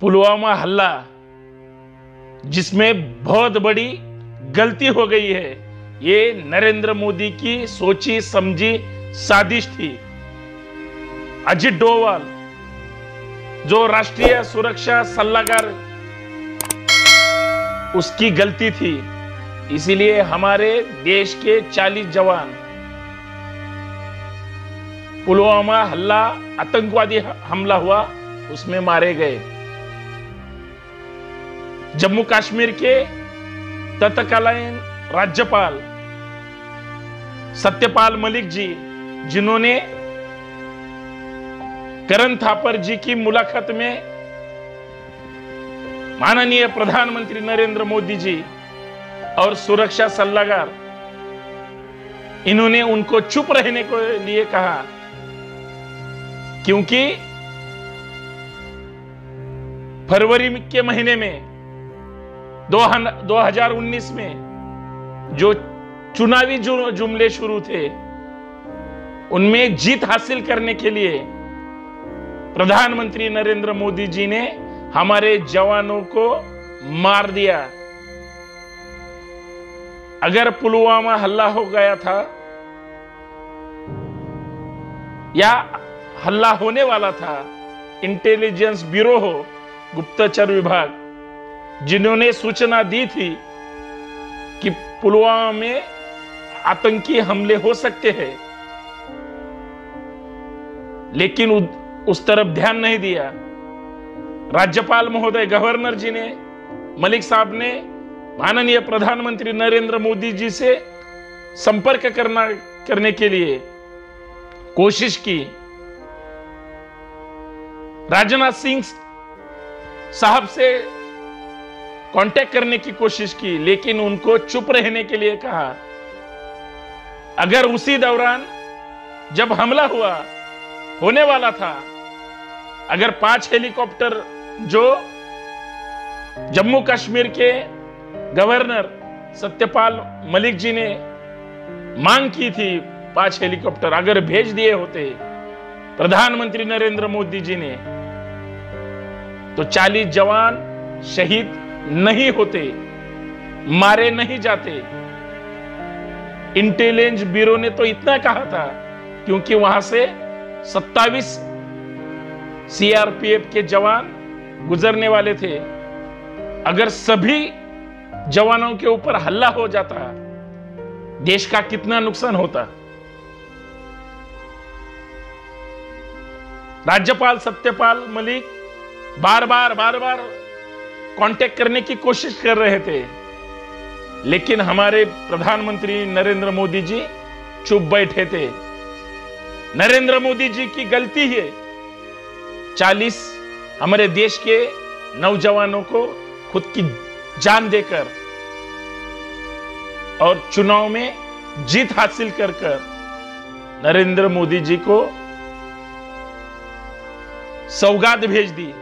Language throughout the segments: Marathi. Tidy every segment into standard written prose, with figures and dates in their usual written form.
पुलवामा हमला जिसमें बहुत बड़ी गलती हो गई है, ये नरेंद्र मोदी की सोची समझी साजिश थी। अजित डोवाल जो राष्ट्रीय सुरक्षा सलाहकार, उसकी गलती थी। इसीलिए हमारे देश के 40 जवान पुलवामा हमला, आतंकवादी हमला हुआ, उसमें मारे गए। जम्मू कश्मीर के तत्कालीन राज्यपाल सत्यपाल मलिक जी, जिन्होंने करण थापर जी की मुलाकात में माननीय प्रधानमंत्री नरेंद्र मोदी जी और सुरक्षा सलाहकार, इन्होंने उनको चुप रहने को लिए कहा, क्योंकि फरवरी के महीने में 2019 में जो चुनावी जुमले शुरू थे, उनमें जीत हासिल करने के लिए प्रधानमंत्री नरेंद्र मोदी जी ने हमारे जवानों को मार दिया। अगर पुलवामा हमला हो गया था या हमला होने वाला था, इंटेलिजेंस ब्यूरो हो, गुप्तचर विभाग, जिन्होंने सूचना दी थी कि पुलवामा में आतंकी हमले हो सकते हैं, लेकिन उस तरफ ध्यान नहीं दिया। राज्यपाल महोदय, गवर्नर जी ने, मलिक साहब ने माननीय प्रधानमंत्री नरेंद्र मोदी जी से संपर्क करने के लिए कोशिश की। राजनाथ सिंह साहब से कांटेक्ट करने की कोशिश की, लेकिन उनको चुप रहने के लिए कहा। अगर उसी दौरान जब हमला होने वाला था, अगर 5 हेलीकॉप्टर जो जम्मू कश्मीर के गवर्नर सत्यपाल मलिक जी ने मांग की थी, 5 हेलीकॉप्टर अगर भेज दिए होते प्रधानमंत्री नरेंद्र मोदी जी ने, तो 40 जवान शहीद नहीं होते, मारे नहीं जाते। इंटेलिजेंस ब्यूरो ने तो इतना कहा था, क्योंकि वहां से 27 सीआरपीएफ के जवान गुजरने वाले थे। अगर सभी जवानों के ऊपर हमला हो जाता, देश का कितना नुकसान होता। राज्यपाल सत्यपाल मलिक बार बार कांटेक्ट करने की कोशिश कर रहे थे, लेकिन हमारे प्रधानमंत्री नरेंद्र मोदी जी चुप बैठे थे। नरेंद्र मोदी जी की गलती है। 40 हमारे देश के नौजवानों को खुद की जान देकर और चुनाव में जीत हासिल कर नरेंद्र मोदी जी को सौगात भेज दी।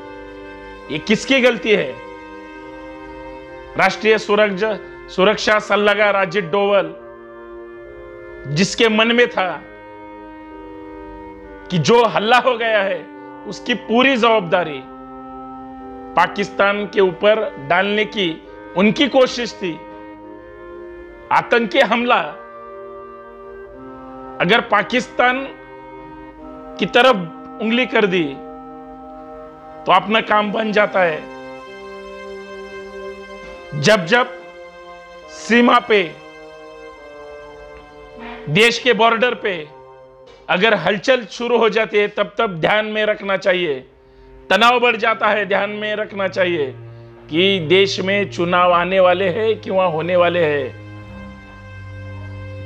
ये किसकी गलती है? राष्ट्रीय सुरक्षा सलाहकार अजित डोवाल, जिसके मन में था कि जो हमला हो गया है उसकी पूरी जवाबदारी पाकिस्तान के ऊपर डालने की उनकी कोशिश थी। आतंकी हमला अगर पाकिस्तान की तरफ उंगली कर दी तो अपना काम बन जाता है। जब सीमा पे, देश के बॉर्डर पे अगर हलचल शुरू हो जाती है, तब ध्यान में रखना चाहिए। तनाव बढ़ जाता है, ध्यान में रखना चाहिए कि देश में चुनाव आने वाले हैं कि वहां होने वाले हैं,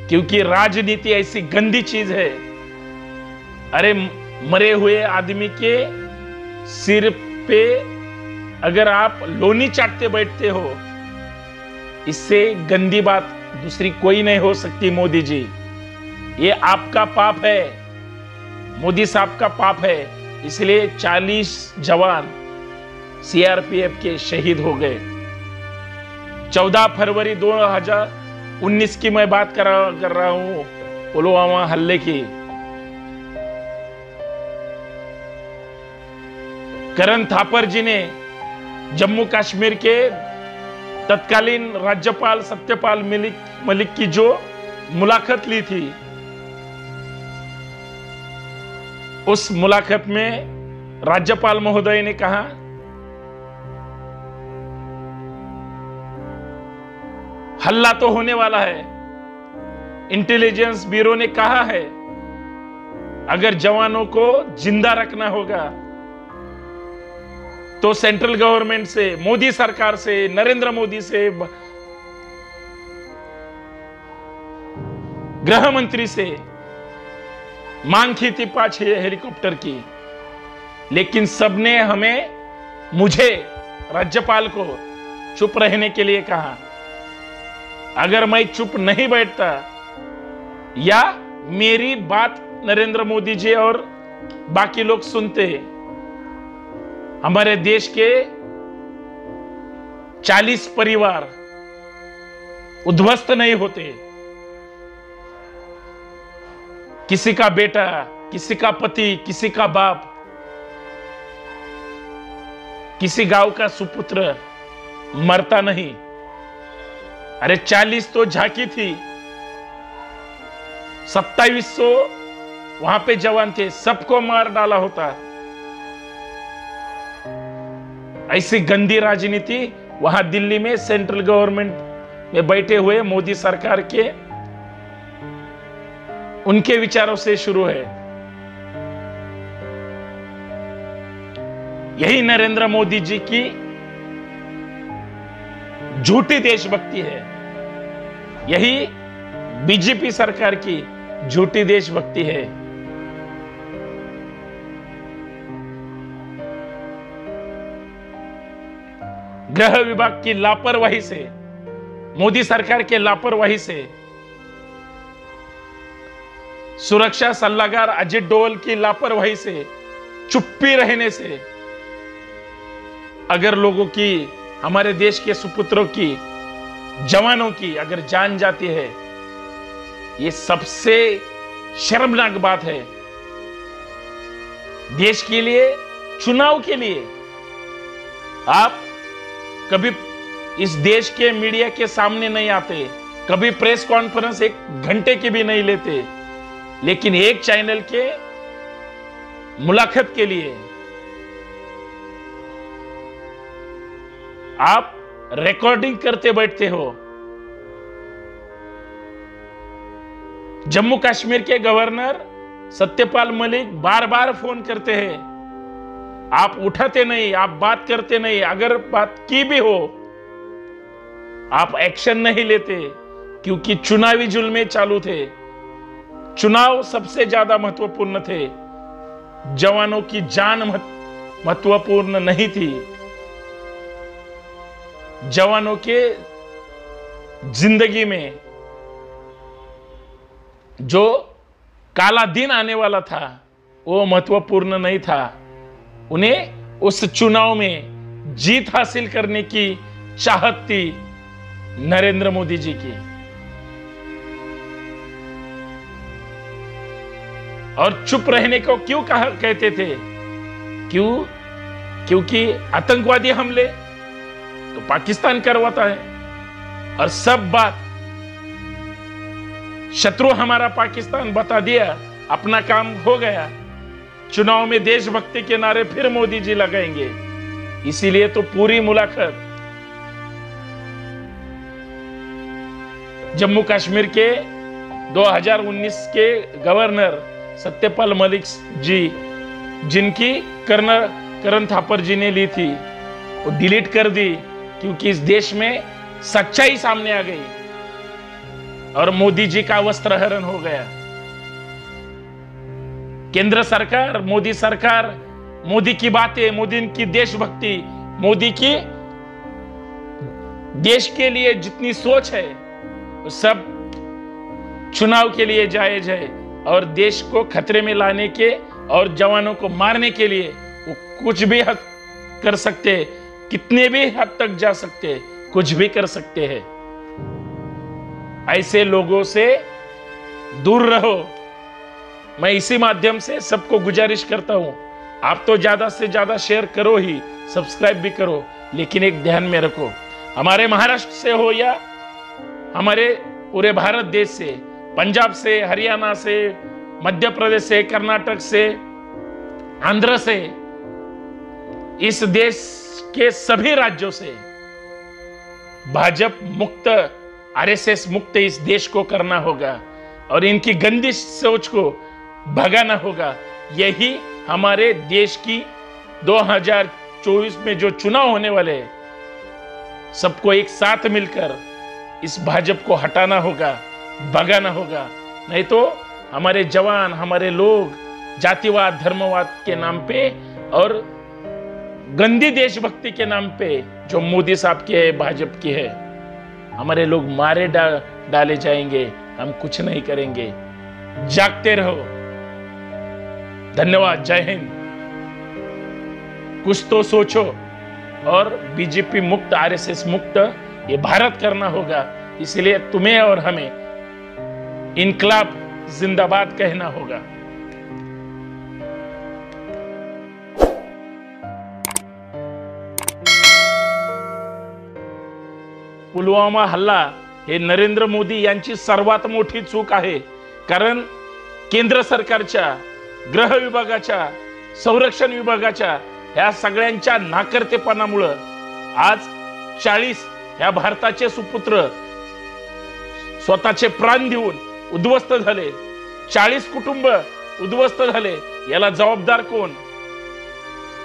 क्योंकि राजनीति ऐसी गंदी चीज है। अरे मरे हुए आदमी के सिर पे अगर आप लोनी चाटते बैठते हो, इससे गंदी बात दूसरी कोई नहीं हो सकती। मोदी जी, ये आपका पाप है, मोदी साहब का पाप है। इसलिए 40 जवान सीआरपीएफ के शहीद हो गए। 14 फरवरी 2019 की मैं बात कर रहा हूं, पुलवामा हमले की। करण थापर जी ने जम्मू कश्मीर के तत्कालीन राज्यपाल सत्यपाल मलिक की जो मुलाकात ली थी, उस मुलाकात में राज्यपाल महोदय ने कहा, हल्ला तो होने वाला है। इंटेलिजेंस ब्यूरो ने कहा है अगर जवानों को जिंदा रखना होगा तो सेंट्रल गवर्नमेंट से, मोदी सरकार से, नरेंद्र मोदी से, गृह मंत्री से मांग की थी 5 हेलीकॉप्टर की, लेकिन सबने मुझे राज्यपाल को चुप रहने के लिए कहा। अगर मैं चुप नहीं बैठता या मेरी बात नरेंद्र मोदी जी और बाकी लोग सुनते, हमारे देश के 40 परिवार उद्ध्वस्त नहीं होते। किसी का बेटा, किसी का पति, किसी का बाप, किसी गांव का सुपुत्र मरता नहीं। अरे 40 तो झांकी थी, 2700 वहां पे जवान थे, सबको मार डाला होता। ऐसी गंदी राजनीति वहां दिल्ली में सेंट्रल गवर्नमेंट में बैठे हुए मोदी सरकार के उनके विचारों से शुरू है। यही नरेंद्र मोदी जी की झूठी देशभक्ति है, यही बीजेपी सरकार की झूठी देशभक्ति है। गृह विभाग की लापरवाही से, मोदी सरकार के लापरवाही से, सुरक्षा सलाहकार अजित डोवल की लापरवाही से, चुप्पी रहने से अगर लोगों की, हमारे देश के सुपुत्रों की, जवानों की अगर जान जाती है, ये सबसे शर्मनाक बात है। देश के लिए, चुनाव के लिए आप कभी इस देश के मीडिया के सामने नहीं आते, कभी प्रेस कॉन्फ्रेंस 1 घंटे की भी नहीं लेते, लेकिन एक चैनल के मुलाकात के लिए आप रिकॉर्डिंग करते बैठते हो। जम्मू कश्मीर के गवर्नर सत्यपाल मलिक बार बार फोन करते हैं, आप उठाते नहीं, आप बात करते नहीं। अगर बात की भी हो, आप एक्शन नहीं लेते, क्योंकि चुनावी जुल्मे चालू थे। चुनाव सबसे ज्यादा महत्वपूर्ण थे, जवानों की जान महत्वपूर्ण नहीं थी। जवानों के जिंदगी में जो काला दिन आने वाला था वो महत्वपूर्ण नहीं था। उन्हें उस चुनाव में जीत हासिल करने की चाहत थी नरेंद्र मोदी जी की। और चुप रहने को क्यों कहते थे? क्योंकि आतंकवादी हमले तो पाकिस्तान करवाता है, और सब बात शत्रु हमारा पाकिस्तान बता दिया, अपना काम हो गया। चुनाव में देशभक्ति के नारे फिर मोदी जी लगाएंगे। इसीलिए तो पूरी मुलाकात जम्मू कश्मीर के 2019 के गवर्नर सत्यपाल मलिक जी, जिनकी करण थापर जी ने ली थी, वो डिलीट कर दी, क्योंकि इस देश में सच्चाई सामने आ गई और मोदी जी का वस्त्रहरण हो गया। केंद्र सरकार, मोदी की बातें, मोदी की देशभक्ति, मोदी की देश के लिए जितनी सोच है, वो सब चुनाव के लिए जायज है। और देश को खतरे में लाने के और जवानों को मारने के लिए वो कुछ भी हद कर सकते, कितने भी हद तक जा सकते, कुछ भी कर सकते हैं। ऐसे लोगों से दूर रहो। मैं इसी माध्यम से सबको गुजारिश करता हूं, आप तो ज्यादा से ज्यादा शेयर करो ही, सब्सक्राइब भी करो। लेकिन एक ध्यान में रखो, हमारे महाराष्ट्र से हो या हमारे पूरे भारत देश से, पंजाब से, हरियाणा से, मध्य प्रदेश से, कर्नाटक से, आंध्र से, इस देश के सभी राज्यों से भाजपा मुक्त, आरएसएस मुक्त इस देश को करना होगा और इनकी गंदी सोच को भगाना होगा। यही हमारे देश की 2024 में जो चुनाव होने वाले हैं, सबको एक साथ मिलकर इस भाजपा को हटाना होगा, भगाना होगा। नहीं तो हमारे जवान, हमारे लोग जातिवाद, धर्मवाद के नाम पे और गंदी देशभक्ति के नाम पे जो मोदी साहब की है, भाजपा की है, हमारे लोग मारे डाले जाएंगे। हम कुछ नहीं करेंगे। जागते रहो। धन्यवाद। जय हिंद। कुछ तो सोचो और बीजेपी मुक्त, आरएसएस मुक्त ये भारत करना होगा। इसलिए तुम्हें और हमें इनकलाब जिंदाबाद कहना होगा। पुलवामा हल्ला हे नरेंद्र मोदी यांची सर्वात मोठी चूक आहे। कारण केंद्र सरकारच्या, गृह विभागाच्या, संरक्षण विभागाच्या ह्या सगळ्यांच्या नाकर्तेपणामुळे आज 40 ह्या भारताचे सुपुत्र स्वतःचे प्राण देऊन उद्ध्वस्त झाले। 40 कुटुंब उद्ध्वस्त झाले। याला जबाबदार कोण?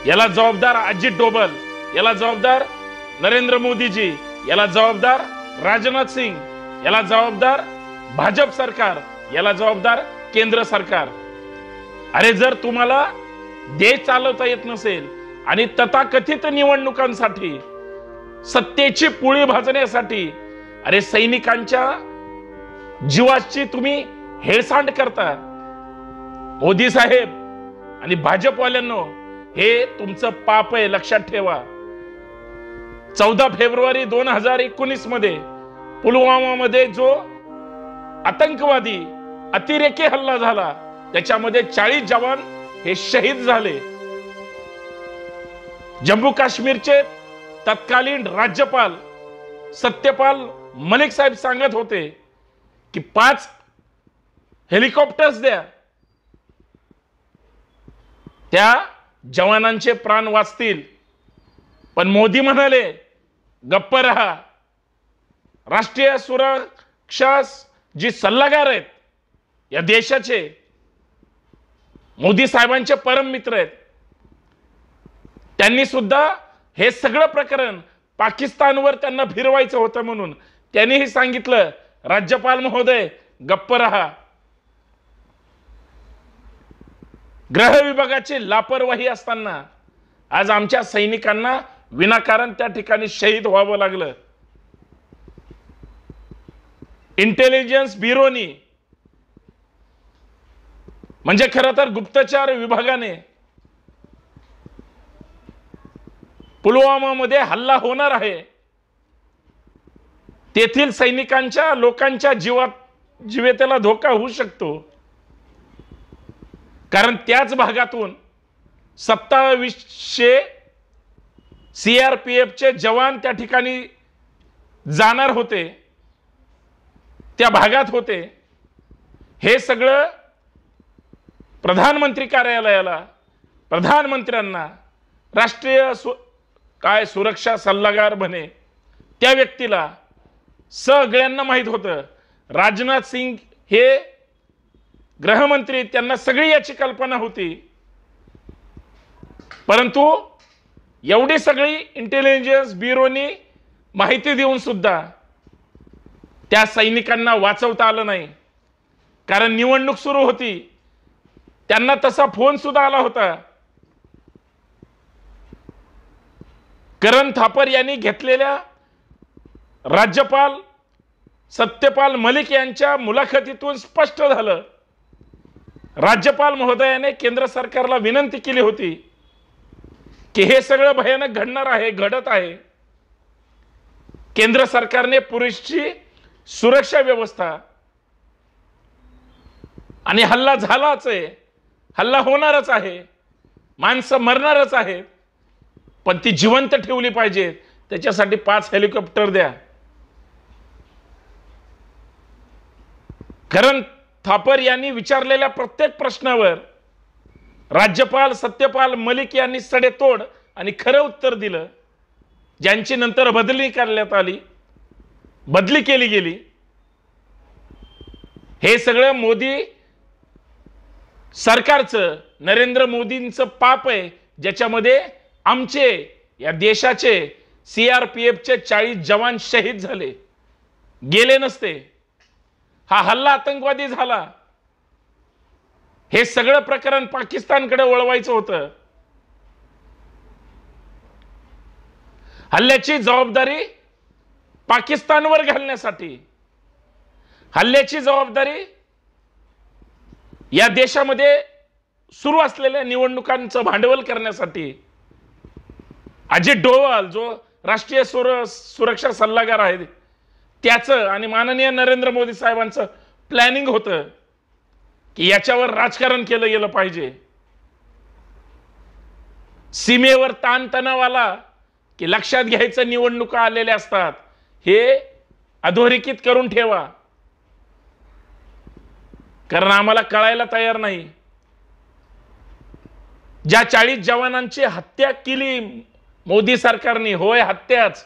याला जबाबदार अजित डोभाल, याला जबाबदार नरेंद्र मोदीजी, याला जबाबदार राजनाथ सिंह, याला जबाबदार भाजप सरकार, याला जबाबदार केंद्र सरकार। अरे जर तुम्हाला देश चालवता येत नसेल आणि तथाकथित निवडणुकांसाठी, सत्तेची पोळी भाजण्यासाठी अरे सैनिकांच्या जीवाची तुम्ही हेळसांड करता, मोदी साहेब आणि भाजपवाल्यांनो, हे तुमचं पाप आहे, लक्षात ठेवा। 14 फेब्रुवारी 2019 मध्ये पुलवामा मध्ये जो आतंकवादी अतिरेकी हल्ला झाला, त्याच्यामध्ये 40 जवान हे शहीद झाले। जम्मू काश्मीरचे तत्कालीन राज्यपाल सत्यपाल मलिक साहेब सांगत होते की 5 हेलिकॉप्टर्स द्या, त्या जवानांचे प्राण वाचतील। पण मोदी म्हणाले गप्प रहा। राष्ट्रीय सुरक्षा जी सल्लागार आहेत या देशाचे, मोदी साहेबांचे परम मित्र आहेत, त्यांनी सुद्धा हे सगळं प्रकरण पाकिस्तानवर त्यांना फिरवायचं होतं म्हणून त्यांनीही सांगितलं राज्यपाल महोदय गप्प रहा। गृह विभागाची लापरवाही असताना आज आमच्या सैनिकांना विनाकारण त्या ठिकाणी शहीद व्हावं लागलं। इंटेलिजन्स ब्युरोनी म्हणजे खरं तर गुप्तचर विभागाने पुलवामा मध्ये हल्ला होणार आहे, तेथील सैनिकांच्या, लोकांच्या जीविताला धोका होऊ शकतो, कारण त्याच भागातून 2700 CRPF चे जवान त्या ठिकाणी जाणार होते, त्या भागात होते। हे सगळं प्रधानमंत्री कार्यालयाला, प्रधानमंत्र्यांना, राष्ट्रीय सुरक्षा सल्लागार बने त्या व्यक्तीला सगळ्यांना माहित होतं। राजनाथ सिंग हे गृहमंत्री, त्यांना सगळी याची कल्पना होती, परंतु एवढी सगळी इंटेलिजन्स ब्युरोनी माहिती देऊन सुद्धा त्या सैनिकांना वाचवता आलं नाही। कारण निवडणूक सुरू होती, त्यांना तसा फोन सुद्धा आला होता। करण थापर यांनी घेतलेल्या राज्यपाल सत्यपाल मलिक यांच्या मुलाखतीतून स्पष्ट झालं, राज्यपाल महोदयाने केंद्र सरकारला विनंती केली होती की हे सगळं भयानक घडणार आहे, घडत आहे। केंद्र सरकारने पुरेशी सुरक्षा व्यवस्था, आणि हल्ला झालाच आहे, हल्ला होणारच आहे, माणसं मरणारच आहेत, पण ती जिवंत ठेवली पाहिजे, त्याच्यासाठी 5 हेलिकॉप्टर द्या. करण थापर यांनी विचारलेल्या प्रत्येक प्रश्नावर राज्यपाल सत्यपाल मलिक यांनी सडेतोड आणि खरं उत्तर दिलं, ज्यांची नंतर बदली करण्यात आली, बदली केली गेली. हे सगळं मोदी सरकारचं, नरेंद्र मोदींचं पाप आहे, ज्याच्यामध्ये आमचे या देशाचे CRPFचे 40 जवान शहीद झाले. गेले नसते, हा हल्ला आतंकवादी झाला. हे सगळं प्रकरण पाकिस्तानकडे वळवायचं होतं. हल्ल्याची जबाबदारी पाकिस्तानवर घालण्यासाठी, हल्ल्याची जबाबदारी या देशामध्ये सुरू असलेल्या निवडणुकांचं भांडवल करण्यासाठी अजित डोवाल, जो राष्ट्रीय सुरक्षा सल्लागार आहे, त्याचं आणि माननीय नरेंद्र मोदी साहेबांचं प्लॅनिंग होतं की याच्यावर राजकारण केलं गेलं पाहिजे. सीमेवर ताणतणाव आला की लक्षात घ्यायचं निवडणुका आलेल्या असतात, हे अधोरेखित करून ठेवा. कारण आम्हाला कळायला तयार नाही. ज्या 40 जवानांची हत्या केली मोदी सरकारने, होय हत्याच,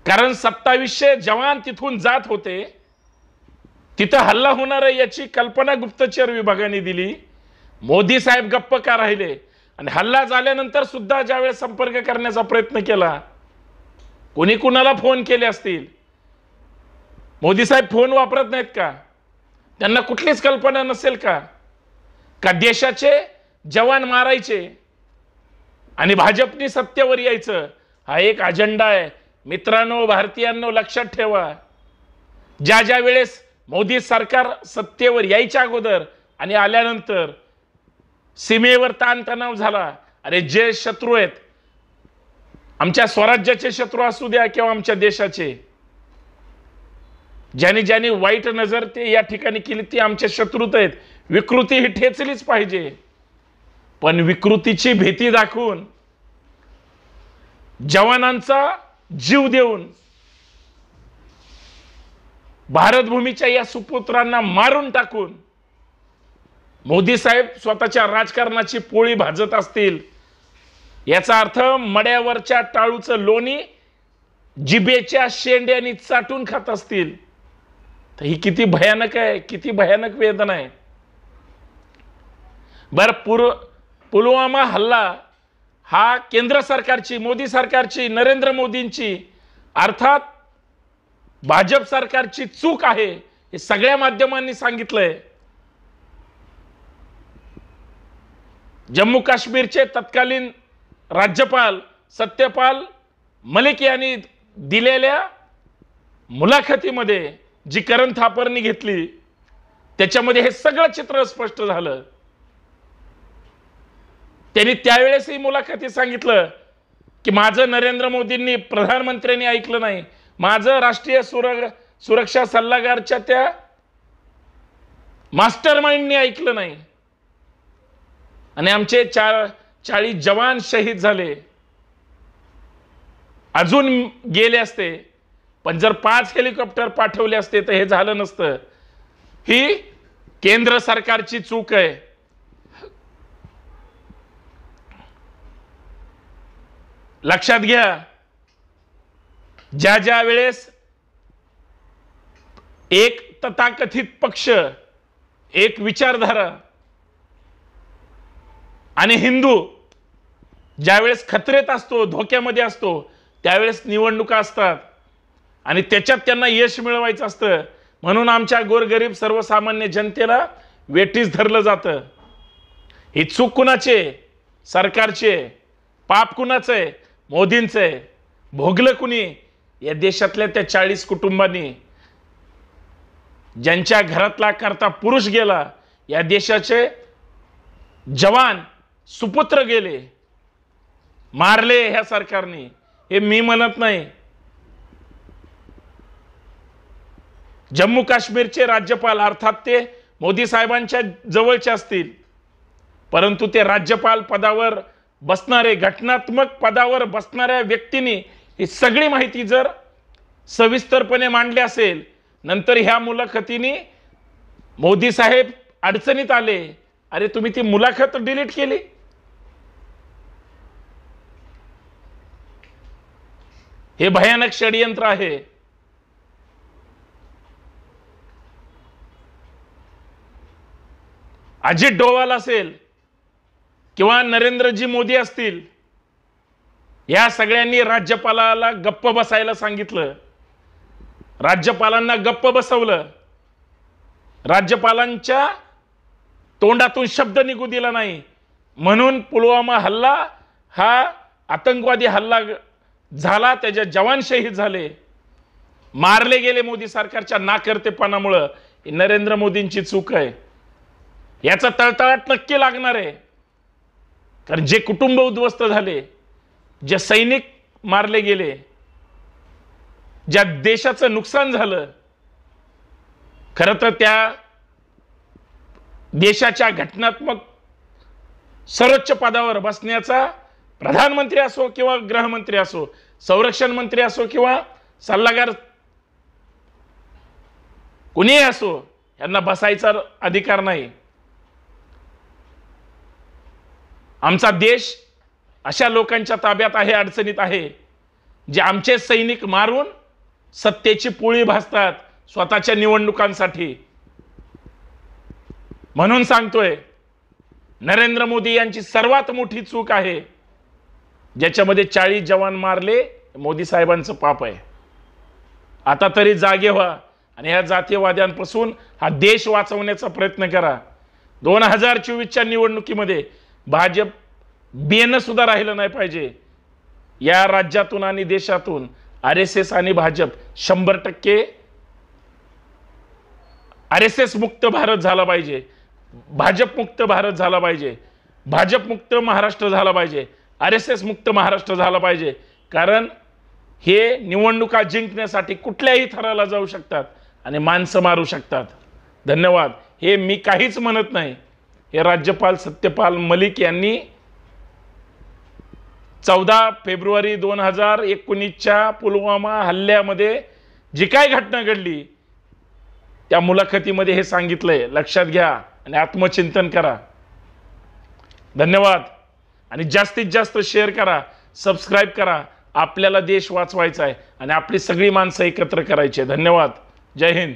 कारण 2700 जवान तिथून जात होते, तिथं हल्ला होणार आहे याची कल्पना गुप्तचर विभागाने दिली. मोदी साहेब गप्प का राहिले? आणि हल्ला झाल्यानंतर सुद्धा ज्यावेळेस संपर्क करण्याचा प्रयत्न केला, कोणी कुणाला फोन केले असतील. मोदी साहेब फोन वापरत नाहीत का? त्यांना कुठलीच कल्पना नसेल का का देशाचे जवान मारायचे आणि भाजपने सत्तेवर यायचं, हा एक अजेंडा आहे. मित्रांनो, भारतीयांनो, लक्षात ठेवा, ज्या ज्या वेळेस मोदी सरकार सत्तेवर यायच्या अगोदर आणि आल्यानंतर सीमेवर ताणतणाव झाला, अरे जे शत्रू आहेत, आमच्या स्वराज्याचे शत्रू असू द्या किंवा आमच्या देशाचे, ज्याने ज्याने वाईट नजर ते या ठिकाणी केली, ती आमच्या शत्रूत आहेत. विकृती ही ठेचलीच पाहिजे, पण विकृतीची भीती दाखवून, जवानांचा जीव देऊन, भारत भूमीच्या या सुपुत्रांना मारून टाकून मोदी साहेब स्वतःच्या राजकारणाची पोळी भाजत असतील, याचा अर्थ मड्यावरच्या टाळूचं लोणी जिभेच्या शेंड्याने चाटून खात असतील. तर ही किती भयानक आहे, किती भयानक वेदना आहे. पुलवामा हल्ला हा केंद्र सरकारची, मोदी सरकारची, नरेंद्र मोदींची, अर्थात भाजप सरकारची चूक आहे, हे सगळ्या माध्यमांनी सांगितलंय. जम्मू काश्मीरचे तत्कालीन राज्यपाल सत्यपाल मलिक यांनी दिलेल्या मुलाखतीमध्ये जी करण थापरनी घेतली, त्याच्यामध्ये हे सगळं चित्र स्पष्ट झालं. त्यांनी त्यावेळेसही मुलाखतीत सांगितलं की माझं नरेंद्र मोदींनी, प्रधानमंत्र्यांनी ऐकलं नाही, माझं राष्ट्रीय सुरक्षा सल्लागारच्या त्या मास्टर माइंडनी ऐकलं नाही, आणि आमचे 40 जवान शहीद झाले. अजून गेले असते, पण जर 5 हेलिकॉप्टर पाठवले असते तर हे झालं नसतं. ही केंद्र सरकारची चूक आहे. लक्षात घ्या, ज्या ज्या वेळेस एक तथाकथित पक्ष, एक विचारधारा आणि हिंदू ज्यावेळेस खतरेत असतो, धोक्यामध्ये असतो, त्यावेळेस निवडणुका असतात आणि त्याच्यात त्यांना यश मिळवायचं असतं. म्हणून आमच्या गोरगरीब सर्वसामान्य जनतेला वेठीस धरलं जातं. ही चूक कुणाची? सरकारची. पाप कुणाचं आहे? मोदींचं आहे. भोगलं कुणी? या देशातल्या त्या 40 कुटुंबांनी, ज्यांच्या घरातला करता पुरुष गेला, या देशाचे जवान सुपुत्र गेले, मारले ह्या सरकारने. हे मी म्हणत नाही. जम्मू काश्मीरचे राज्यपाल, अर्थात ते मोदी साहेबांच्या जवळचे असतील, परंतु ते राज्यपाल पदावर बसणारे, घटनात्मक पदावर बसणाऱ्या व्यक्तींनी ही सगळी माहिती जर सविस्तरपणे मांडली असेल, नंतर ह्या मुलाखतीने मोदी साहेब अडचणीत आले, अरे तुम्ही ती मुलाखत डिलीट केली। हे भयानक षडयंत्र आहे। अजित डोवाल असेल किंवा नरेंद्रजी मोदी असतील, या सगळ्यांनी राज्यपालाला गप्प बसायला सांगितलं, राज्यपालांना गप्प बसवलं, राज्यपालांच्या तोंडातून शब्द निघू दिला नाही, म्हणून पुलवामा हल्ला हा आतंकवादी हल्ला झाला, त्याचे जवान शहीद झाले, मारले गेले मोदी सरकारच्या नाकर्तेपणामुळे। नरेंद्र मोदींची चूक आहे, याचा तळतळाट नक्की लागणार आहे। कारण जे कुटुंब उद्ध्वस्त झाले, जे सैनिक मारले गेले, ज्या देशाचं नुकसान झालं, खरं तर त्या देशाच्या घटनात्मक सर्वोच्च पदावर बसण्याचा प्रधानमंत्री असो किंवा गृहमंत्री असो, संरक्षण मंत्री असो किंवा सल्लागार कुणीही असो, यांना बसायचा अधिकार नाही। आमचा देश अशा लोकांच्या ताब्यात आहे, अडचणीत आहे, जे आमचे सैनिक मारून सत्तेची पोळी भाजतात स्वतःच्या निवडणुकांसाठी। म्हणून सांगतोय, नरेंद्र मोदी यांची सर्वात मोठी चूक आहे, ज्याच्यामध्ये 40 जवान मारले, मोदी साहेबांचं पाप आहे। आता तरी जागे व्हा आणि या जातीयवाद्यांपासून हा देश वाचवण्याचा प्रयत्न करा। 2024च्या निवडणुकीमध्ये भाजप बेन सुद्धा राहिलं नाही पाहिजे। या राज्यातून आणि देशातून RSS आणि भाजप 100% RSS मुक्त भारत झाला पाहिजे, भाजप मुक्त भारत झाला पाहिजे, भाजप मुक्त महाराष्ट्र झाला पाहिजे, RSS मुक्त महाराष्ट्र झाला पाहिजे। कारण हे निवडणुका जिंकण्यासाठी कुठल्याही थराला जाऊ शकतात आणि माणसं मारू शकतात। धन्यवाद। हे मी काहीच म्हणत नाही, हे राज्यपाल सत्यपाल मलिक यांनी 14 फेब्रुवारी 2019च्या पुलवामा हल्ल्यामध्ये जी काय घटना घडली, त्या मुलाखतीमध्ये हे सांगितलंय। लक्षात घ्या आणि आत्मचिंतन करा। धन्यवाद। आणि जास्तीत जास्त शेअर करा, सबस्क्राइब करा। आपल्याला देश वाचवायचा आहे आणि आपली सगळी माणसं एकत्र करायची आहे। धन्यवाद। जय हिंद।